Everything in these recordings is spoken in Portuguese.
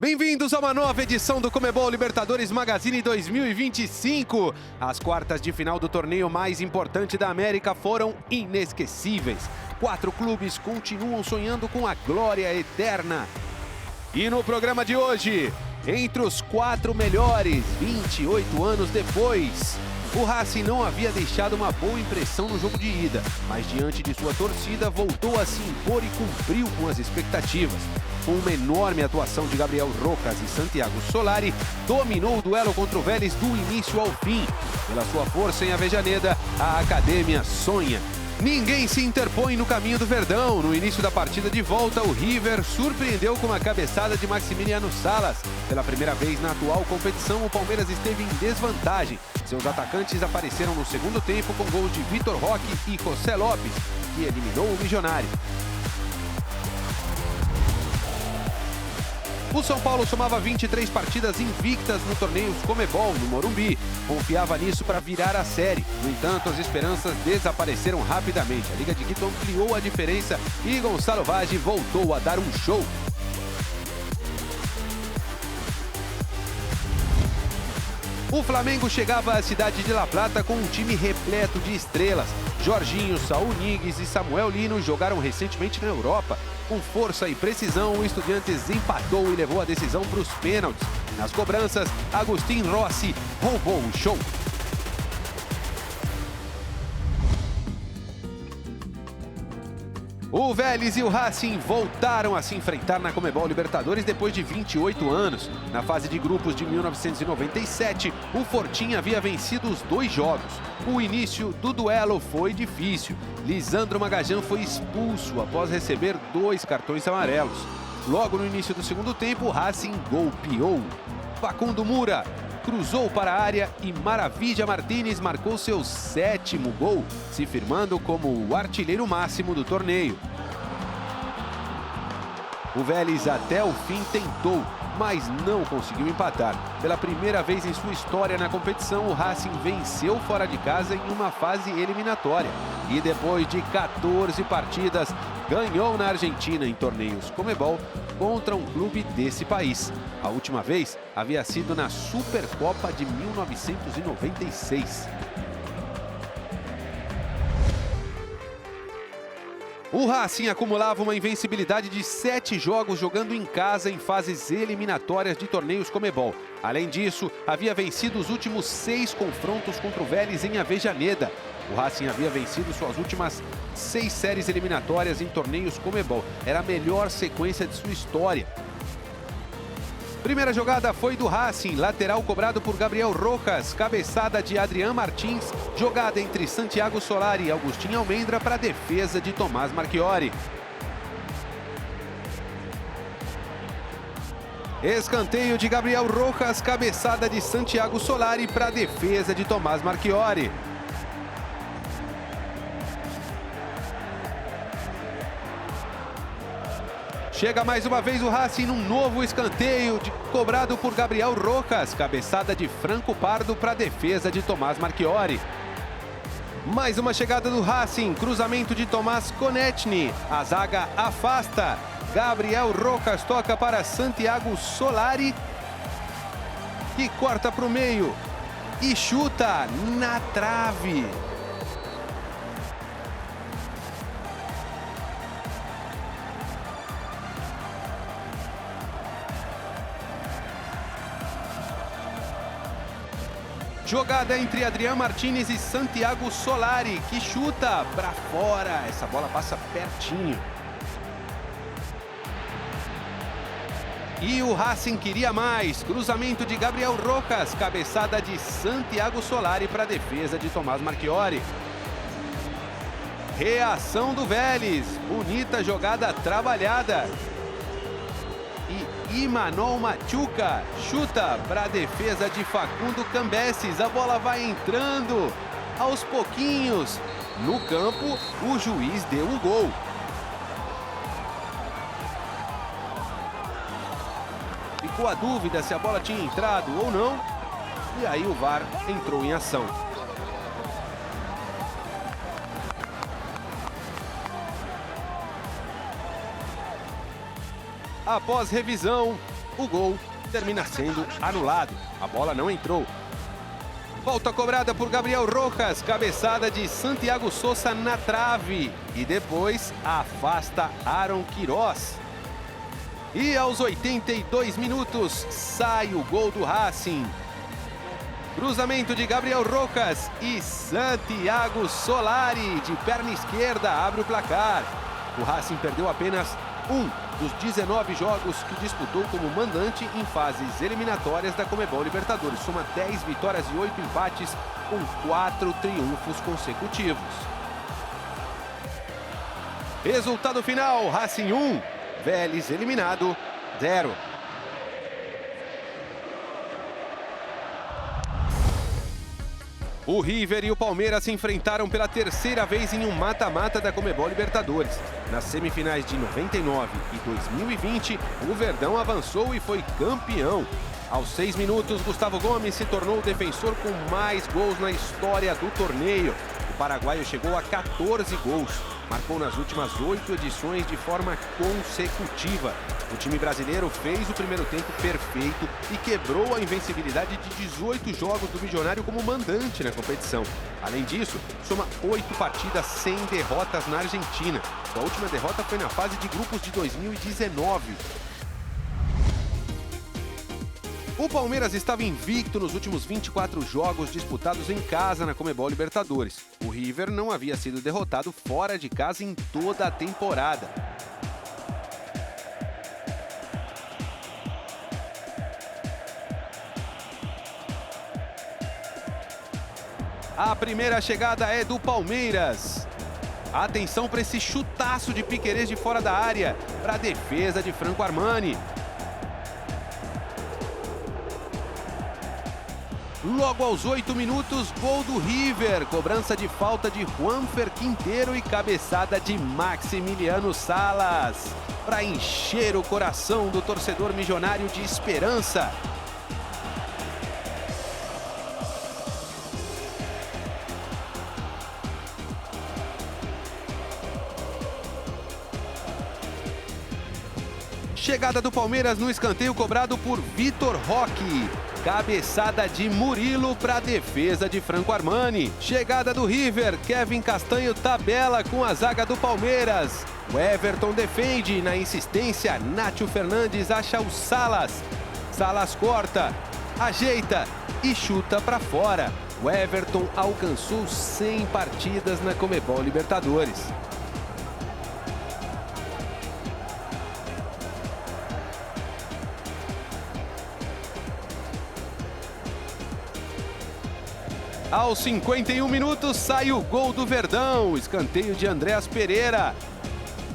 Bem-vindos a uma nova edição do Comebol Libertadores Magazine 2025. As quartas de final do torneio mais importante da América foram inesquecíveis. 4 clubes continuam sonhando com a glória eterna. E no programa de hoje, entre os 4 melhores, 28 anos depois, o Racing não havia deixado uma boa impressão no jogo de ida, mas diante de sua torcida voltou a se impor e cumpriu com as expectativas. Com uma enorme atuação de Gabriel Rojas e Santiago Solari, dominou o duelo contra o Vélez do início ao fim. Pela sua força em Avejaneda, a Academia sonha. Ninguém se interpõe no caminho do Verdão. No início da partida de volta, o River surpreendeu com uma cabeçada de Maximiliano Salas. Pela primeira vez na atual competição, o Palmeiras esteve em desvantagem. Seus atacantes apareceram no segundo tempo com gols de Vitor Roque e José Lopes, que eliminou o Milionário. O São Paulo somava 23 partidas invictas no torneio Comebol, no Morumbi. Confiava nisso para virar a série. No entanto, as esperanças desapareceram rapidamente. A Liga de Quito ampliou a diferença e Gonçalo Vaz voltou a dar um show. O Flamengo chegava à cidade de La Plata com um time repleto de estrelas. Jorginho, Saúl Ñíguez e Samuel Lino jogaram recentemente na Europa. Com força e precisão, o Estudiantes empatou e levou a decisão para os pênaltis. Nas cobranças, Agustín Rossi roubou o show. O Vélez e o Racing voltaram a se enfrentar na Comebol Libertadores depois de 28 anos. Na fase de grupos de 1997, o Fortín havia vencido os 2 jogos. O início do duelo foi difícil. Lisandro Magajan foi expulso após receber 2 cartões amarelos. Logo no início do segundo tempo, o Racing golpeou. Facundo Mura cruzou para a área e Maravilla Martínez marcou seu 7º gol, se firmando como o artilheiro máximo do torneio. O Vélez até o fim tentou, mas não conseguiu empatar. Pela primeira vez em sua história na competição, o Racing venceu fora de casa em uma fase eliminatória. E depois de 14 partidas, ganhou na Argentina em torneios Comebol contra um clube desse país. A última vez havia sido na Supercopa de 1996. O Racing acumulava uma invencibilidade de 7 jogos jogando em casa em fases eliminatórias de torneios Comebol. Além disso, havia vencido os últimos 6 confrontos contra o Vélez em Avejaneda. O Racing havia vencido suas últimas 6 séries eliminatórias em torneios Comebol. Era a melhor sequência de sua história. Primeira jogada foi do Racing, lateral cobrado por Gabriel Rojas, cabeçada de Adrián Martins, jogada entre Santiago Solari e Agustín Almendra para a defesa de Tomás Marchiori. Escanteio de Gabriel Rojas, cabeçada de Santiago Solari para a defesa de Tomás Marchiori. Chega mais uma vez o Racing num novo escanteio cobrado por Gabriel Rojas, cabeçada de Franco Pardo para a defesa de Tomás Marchiori. Mais uma chegada do Racing, cruzamento de Tomás Konechny, a zaga afasta. Gabriel Rojas toca para Santiago Solari, que corta para o meio e chuta na trave. Jogada entre Adrián Martínez e Santiago Solari, que chuta para fora. Essa bola passa pertinho. E o Racing queria mais. Cruzamento de Gabriel Rojas, cabeçada de Santiago Solari para a defesa de Tomás Marchiori. Reação do Vélez. Bonita jogada trabalhada. E Imanol Machuca chuta para a defesa de Facundo Cambeses. A bola vai entrando aos pouquinhos. No campo, o juiz deu o gol. Ficou a dúvida se a bola tinha entrado ou não. E aí o VAR entrou em ação. Após revisão, O gol termina sendo anulado. A bola não entrou. Volta cobrada por Gabriel Rojas, cabeçada de Santiago Sousa na trave. E depois afasta Aaron Queiroz. E aos 82 minutos sai o gol do Racing. Cruzamento de Gabriel Rojas e Santiago Solari, de perna esquerda, abre o placar. O Racing perdeu apenas um dos 19 jogos que disputou como mandante em fases eliminatórias da Conmebol Libertadores. Soma 10 vitórias e 8 empates, com 4 triunfos consecutivos. Resultado final, Racing 1, Vélez eliminado 0. O River e o Palmeiras se enfrentaram pela terceira vez em um mata-mata da Conmebol Libertadores. Nas semifinais de 99 e 2020, o Verdão avançou e foi campeão. Aos 6 minutos, Gustavo Gomes se tornou o defensor com mais gols na história do torneio. O paraguaio chegou a 14 gols. Marcou nas últimas 8 edições de forma consecutiva. O time brasileiro fez o primeiro tempo perfeito e quebrou a invencibilidade de 18 jogos do Milionário como mandante na competição. Além disso, soma 8 partidas sem derrotas na Argentina. A última derrota foi na fase de grupos de 2019. O Palmeiras estava invicto nos últimos 24 jogos disputados em casa na Conmebol Libertadores. O River não havia sido derrotado fora de casa em toda a temporada. A primeira chegada é do Palmeiras. Atenção para esse chutaço de Piquerez de fora da área, para a defesa de Franco Armani. Logo aos 8 minutos, gol do River. Cobrança de falta de Juanfer Quintero e cabeçada de Maximiliano Salas, para encher o coração do torcedor milionário de esperança. Chegada do Palmeiras no escanteio cobrado por Vitor Roque. Cabeçada de Murilo para a defesa de Franco Armani. Chegada do River, Kevin Castanho tabela com a zaga do Palmeiras. O Everton defende, na insistência, Nátio Fernandes acha o Salas. Salas corta, ajeita e chuta para fora. O Everton alcançou 100 partidas na Conmebol Libertadores. Aos 51 minutos sai o gol do Verdão, escanteio de Andréas Pereira.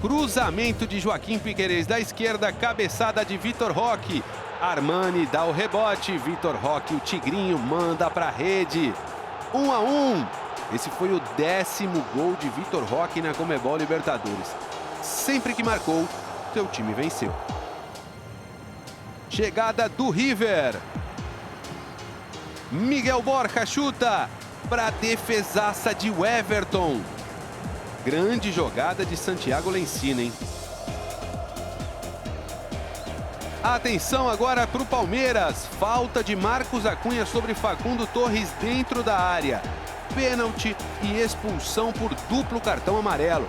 Cruzamento de Joaquim Piquerez da esquerda, cabeçada de Vitor Roque. Armani dá o rebote, Vitor Roque, o Tigrinho, manda para a rede. 1-1. Esse foi o 10º gol de Vitor Roque na Conmebol Libertadores. Sempre que marcou, seu time venceu. Chegada do River. Miguel Borja chuta para a defesaça de Everton. Grande jogada de Santiago Lencina, hein? Atenção agora para o Palmeiras. Falta de Marcos Acunha sobre Facundo Torres dentro da área. Pênalti e expulsão por duplo cartão amarelo.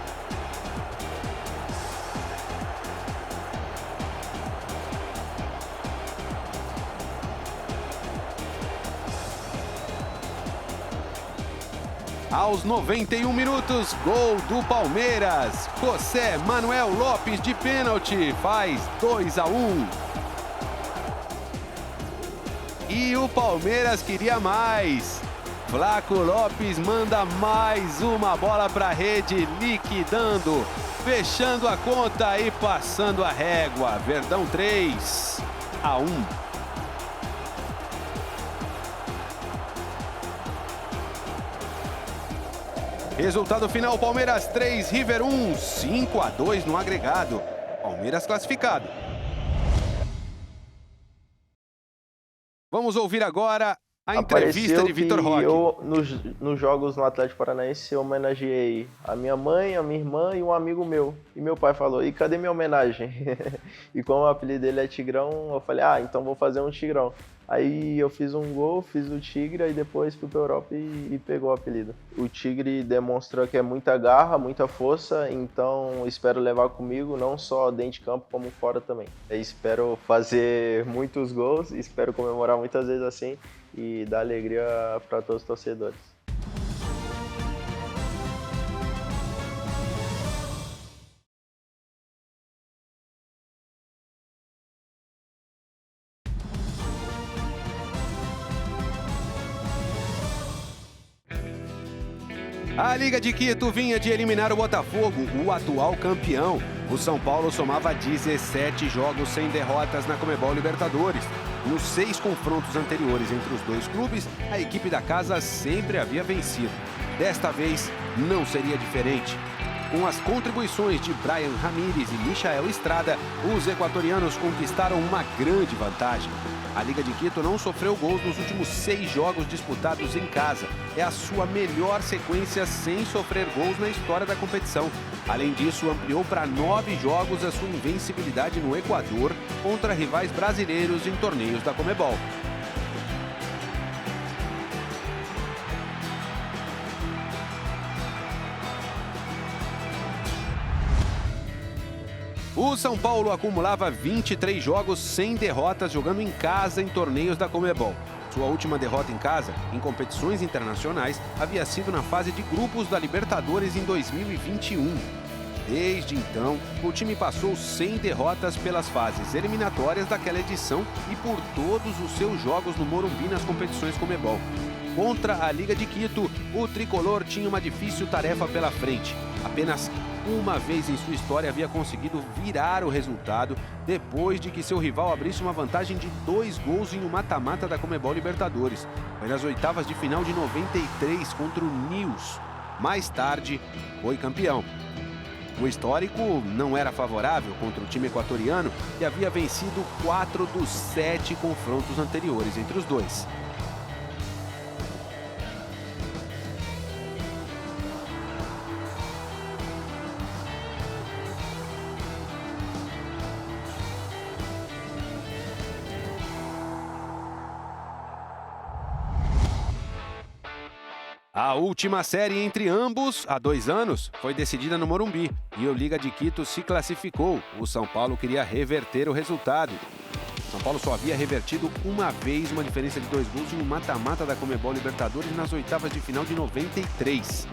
Aos 91 minutos, gol do Palmeiras. José Manuel Lopes de pênalti faz 2-1. E o Palmeiras queria mais. Flaco Lopes manda mais uma bola para a rede, liquidando, fechando a conta e passando a régua. Verdão 3-1. Resultado final, Palmeiras 3, River 1, 5-2 no agregado. Palmeiras classificado. Vamos ouvir agora A entrevista de Vitor Roque. Eu, nos jogos no Atlético Paranaense, eu homenageei a minha mãe, a minha irmã e um amigo meu. E meu pai falou, e cadê minha homenagem? E como o apelido dele é Tigrão, eu falei, então vou fazer um Tigrão. Aí eu fiz um gol, fiz o Tigre, aí depois fui pra Europa e pegou o apelido. O Tigre demonstra que é muita garra, muita força, então espero levar comigo, não só dentro de campo, como fora também. Eu espero fazer muitos gols, espero comemorar muitas vezes assim e dar alegria para todos os torcedores. A Liga de Quito vinha de eliminar o Botafogo, o atual campeão. O São Paulo somava 17 jogos sem derrotas na Conmebol Libertadores. Nos 6 confrontos anteriores entre os dois clubes, a equipe da casa sempre havia vencido. Desta vez, não seria diferente. Com as contribuições de Brian Ramírez e Michael Estrada, os equatorianos conquistaram uma grande vantagem. A Liga de Quito não sofreu gols nos últimos 6 jogos disputados em casa. É a sua melhor sequência sem sofrer gols na história da competição. Além disso, ampliou para 9 jogos a sua invencibilidade no Equador contra rivais brasileiros em torneios da Conmebol. O São Paulo acumulava 23 jogos sem derrotas jogando em casa em torneios da Conmebol. Sua última derrota em casa, em competições internacionais, havia sido na fase de grupos da Libertadores em 2021. Desde então, o time passou sem derrotas pelas fases eliminatórias daquela edição e por todos os seus jogos no Morumbi nas competições Conmebol. Contra a Liga de Quito, o tricolor tinha uma difícil tarefa pela frente. Apenas uma vez em sua história havia conseguido virar o resultado depois de que seu rival abrisse uma vantagem de 2 gols em um mata-mata da Conmebol Libertadores. Foi nas oitavas de final de 93 contra o Nils. Mais tarde, foi campeão. O histórico não era favorável contra o time equatoriano e havia vencido 4 dos 7 confrontos anteriores entre os dois. A última série entre ambos, há 2 anos, foi decidida no Morumbi e o Liga de Quito se classificou. O São Paulo queria reverter o resultado. O São Paulo só havia revertido uma vez uma diferença de 2 gols em um mata-mata da Conmebol Libertadores nas oitavas de final de 93.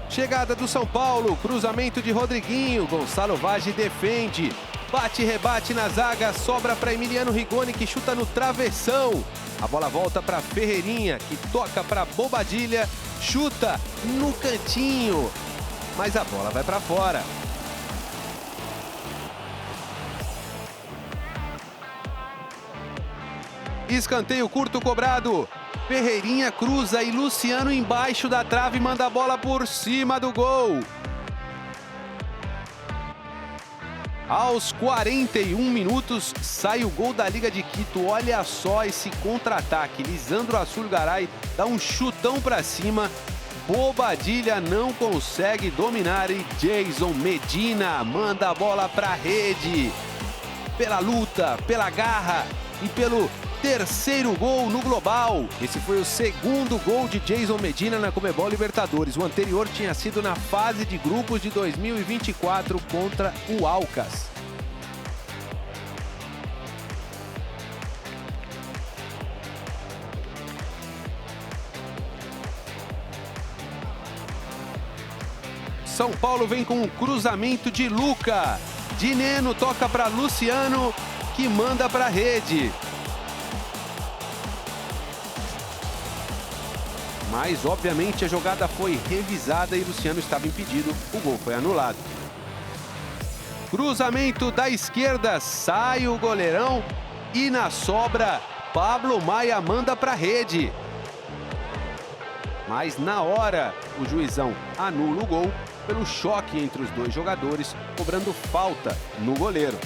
Chegada do São Paulo, cruzamento de Rodriguinho, Gonçalo Vaggi defende. Bate e rebate na zaga, sobra para Emiliano Rigoni que chuta no travessão. A bola volta para Ferreirinha, que toca para Bobadilha, chuta no cantinho, mas a bola vai para fora. Escanteio curto cobrado. Ferreirinha cruza e Luciano embaixo da trave manda a bola por cima do gol. Aos 41 minutos, sai o gol da Liga de Quito. Olha só esse contra-ataque. Lisandro Assulgaray dá um chutão para cima. Bobadilha não consegue dominar e Jason Medina manda a bola para a rede. Pela luta, pela garra e pelo terceiro gol no global. Esse foi o segundo gol de Jason Medina na Conmebol Libertadores. O anterior tinha sido na fase de grupos de 2024 contra o Alcas. São Paulo vem com um cruzamento de Luca. Dineno toca para Luciano, que manda para a rede. Mas, obviamente, a jogada foi revisada e Luciano estava impedido. O gol foi anulado. Cruzamento da esquerda, sai o goleirão e na sobra, Pablo Maia manda para a rede. Mas na hora, o juizão anula o gol pelo choque entre os dois jogadores, cobrando falta no goleiro.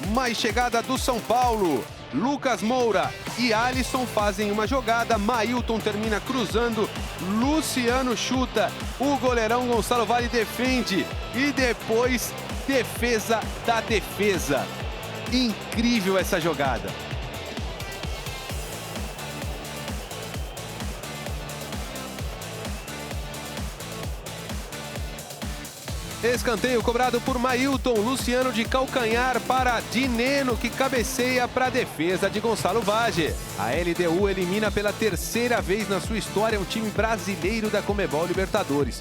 Mais chegada do São Paulo. Lucas Moura e Alisson fazem uma jogada, Mailton termina cruzando, Luciano chuta, o goleirão Gonçalo Vale defende e depois defesa da defesa. Incrível essa jogada. Escanteio cobrado por Mailton, Luciano de calcanhar para Dineno, que cabeceia para a defesa de Gonçalo Vage. A LDU elimina pela terceira vez na sua história um time brasileiro da Conmebol Libertadores.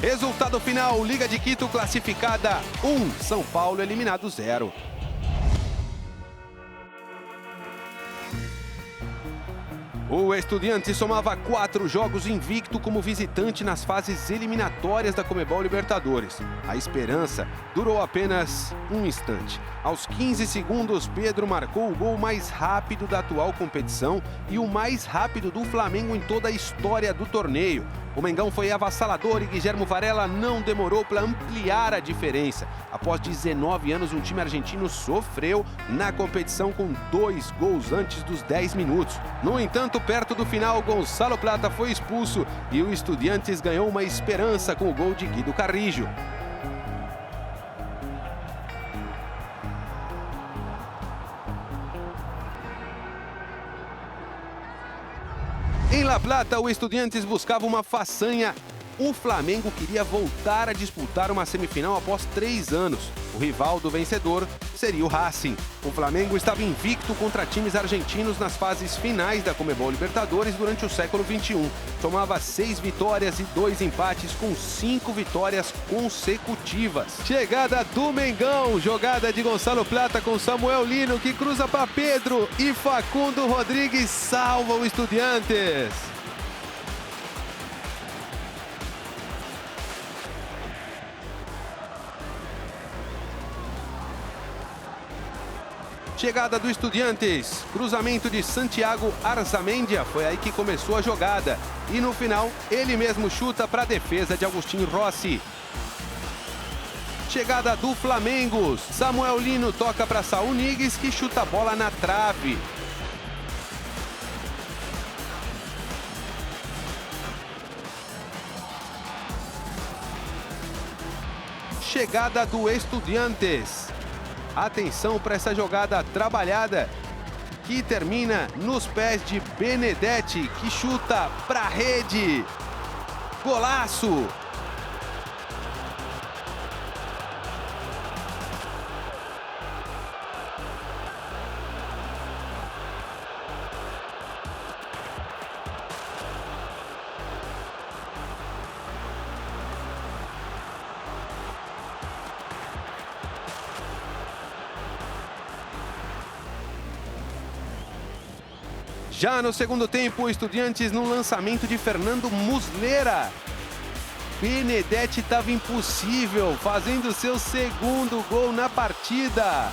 Resultado final, Liga de Quito classificada 1, São Paulo eliminado 0. O Estudiantes somava 4 jogos invicto como visitante nas fases eliminatórias da Conmebol Libertadores. A esperança durou apenas um instante. Aos 15 segundos, Pedro marcou o gol mais rápido da atual competição e o mais rápido do Flamengo em toda a história do torneio. O Mengão foi avassalador e Guilherme Varela não demorou para ampliar a diferença. Após 19 anos, um time argentino sofreu na competição com 2 gols antes dos 10 minutos. No entanto, perto do final, Gonçalo Plata foi expulso e o Estudiantes ganhou uma esperança com o gol de Guido Carrillo. Em La Plata, o Estudiantes buscava uma façanha. O Flamengo queria voltar a disputar uma semifinal após 3 anos. O rival do vencedor seria o Racing. O Flamengo estava invicto contra times argentinos nas fases finais da Conmebol Libertadores durante o século XXI. Tomava 6 vitórias e 2 empates com 5 vitórias consecutivas. Chegada do Mengão, jogada de Gonçalo Plata com Samuel Lino, que cruza para Pedro e Facundo Rodrigues salva o Estudiantes. Chegada do Estudiantes, cruzamento de Santiago Arzamendia, foi aí que começou a jogada. E no final, ele mesmo chuta para a defesa de Agustín Rossi. Chegada do Flamengo, Samuel Lino toca para Saúl Ñíguez, que chuta a bola na trave. Chegada do Estudiantes. Atenção para essa jogada trabalhada que termina nos pés de Benedetti, que chuta para a rede. Golaço! Já no segundo tempo, o Estudiantes no lançamento de Fernando Muslera. Benedetti estava impossível, fazendo seu segundo gol na partida.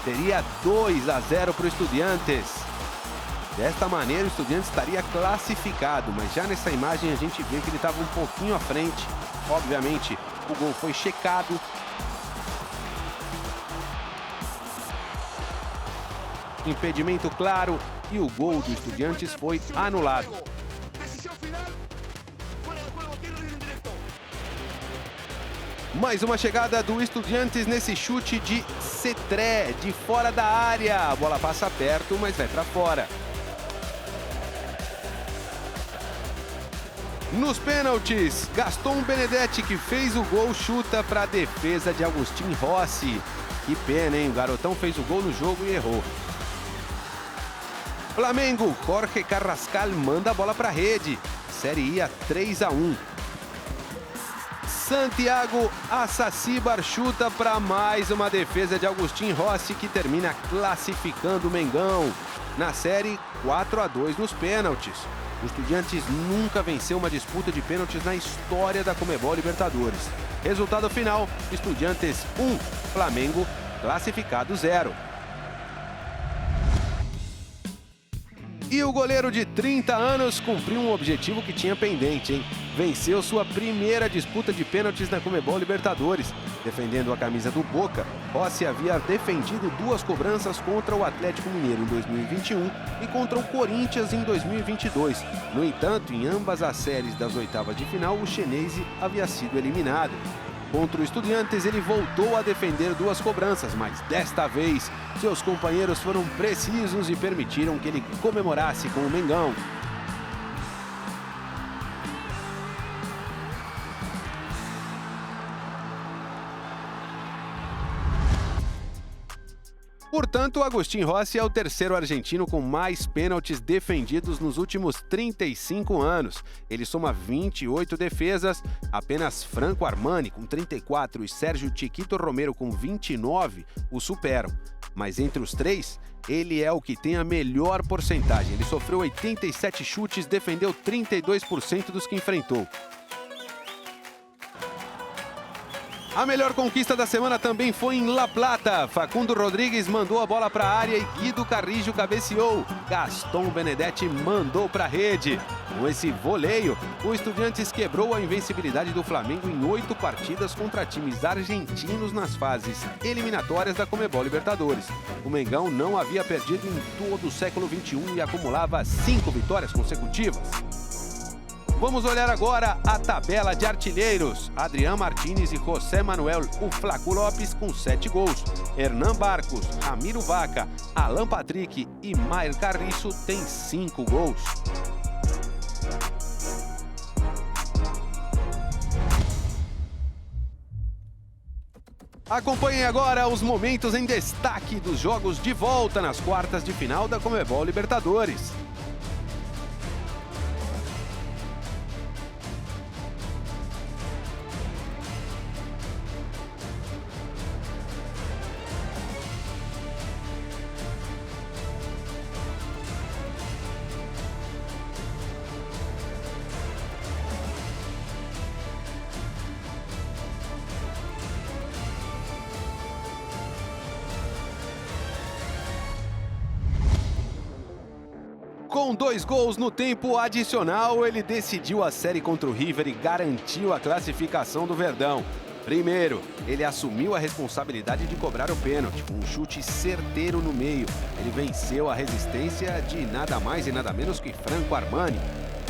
Teria 2-0 para o Estudiantes. Desta maneira, o Estudiantes estaria classificado, mas já nessa imagem a gente vê que ele estava um pouquinho à frente. Obviamente, o gol foi checado. Impedimento claro e o gol do Estudiantes foi anulado. Mais uma chegada do Estudiantes nesse chute de Cetré, de fora da área. A bola passa perto, mas vai para fora. Nos pênaltis, Gaston Benedetti, que fez o gol, chuta para a defesa de Agustín Rossi. Que pena, hein? O garotão fez o gol no jogo e errou. Flamengo, Jorge Carrascal manda a bola para a rede. Série ia 3-1. Santiago Assacibar chuta para mais uma defesa de Agustín Rossi, que termina classificando o Mengão. Na série, 4-2 nos pênaltis. O Estudiantes nunca venceu uma disputa de pênaltis na história da Conmebol Libertadores. Resultado final, Estudiantes 1, Flamengo classificado 0. E o goleiro de 30 anos cumpriu um objetivo que tinha pendente, hein? venceu sua primeira disputa de pênaltis na Conmebol Libertadores. Defendendo a camisa do Boca, Rossi havia defendido 2 cobranças contra o Atlético Mineiro em 2021 e contra o Corinthians em 2022. No entanto, em ambas as séries das oitavas de final, o chinese havia sido eliminado. Contra o Estudiantes, ele voltou a defender 2 cobranças, mas desta vez, seus companheiros foram precisos e permitiram que ele comemorasse com o Mengão. Portanto, Agustín Rossi é o terceiro argentino com mais pênaltis defendidos nos últimos 35 anos. Ele soma 28 defesas, apenas Franco Armani, com 34, e Sérgio Chiquito Romero, com 29, o superam. Mas entre os 3, ele é o que tem a melhor porcentagem. Ele sofreu 87 chutes, defendeu 32% dos que enfrentou. A melhor conquista da semana também foi em La Plata. Facundo Rodrigues mandou a bola para a área e Guido Carrillo cabeceou. Gaston Benedetti mandou para a rede. Com esse voleio, o Estudiantes quebrou a invencibilidade do Flamengo em 8 partidas contra times argentinos nas fases eliminatórias da Conmebol Libertadores. O Mengão não havia perdido em todo o século XXI e acumulava 5 vitórias consecutivas. Vamos olhar agora a tabela de artilheiros. Adrián Martínez e José Manuel "o Flaco" Lopes com 7 gols. Hernan Barcos, Ramiro Vaca, Alan Patrick e Mair Carriço têm 5 gols. Acompanhem agora os momentos em destaque dos jogos de volta nas quartas de final da Conmebol Libertadores. Com 2 gols no tempo adicional, ele decidiu a série contra o River e garantiu a classificação do Verdão. Primeiro, ele assumiu a responsabilidade de cobrar o pênalti, com um chute certeiro no meio. Ele venceu a resistência de nada mais e nada menos que Franco Armani.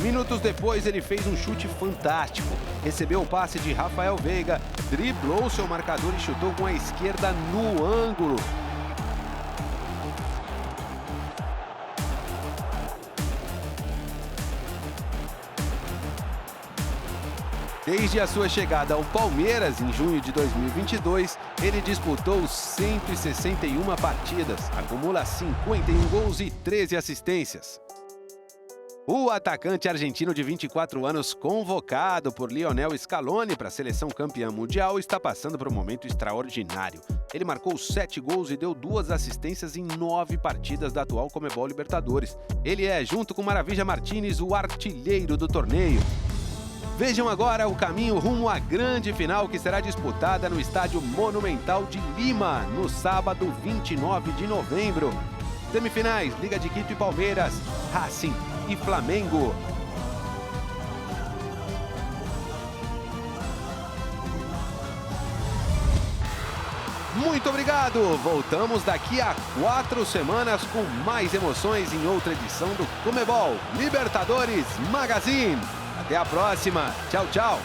Minutos depois, ele fez um chute fantástico. Recebeu o passe de Rafael Veiga, driblou seu marcador e chutou com a esquerda no ângulo. Desde a sua chegada ao Palmeiras em junho de 2022, ele disputou 161 partidas, acumula 51 gols e 13 assistências. O atacante argentino de 24 anos, convocado por Lionel Scaloni para a seleção campeã mundial, está passando por um momento extraordinário. Ele marcou 7 gols e deu 2 assistências em 9 partidas da atual Conmebol Libertadores. Ele é, junto com Maravilla Martínez, o artilheiro do torneio. Vejam agora o caminho rumo à grande final que será disputada no Estádio Monumental de Lima, no sábado 29 de novembro. Semifinais, Liga de Quito e Palmeiras, Racing e Flamengo. Muito obrigado! Voltamos daqui a 4 semanas com mais emoções em outra edição do Conmebol Libertadores Magazine. Até a próxima. Tchau, tchau.